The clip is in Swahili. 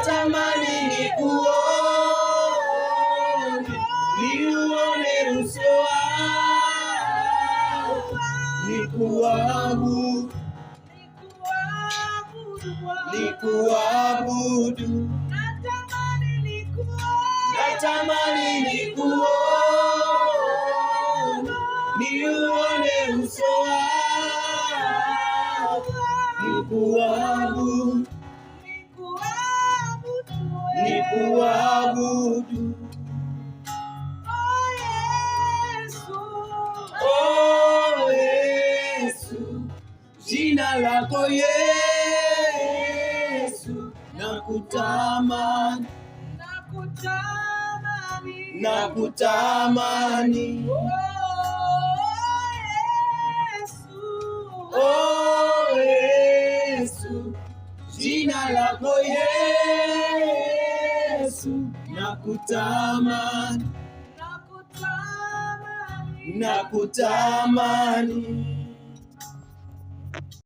natamani nikuone, niuone uso wako, nikuabudu, nikuabudu. Natamani nikuone, niuone uso wako, nikuabudu, nikuabudu. Oh Yesu, jina lako Yesu, nakutamani, nakutamani. Oh Yesu, jina lako Yesu, nakutamani, nakutamani.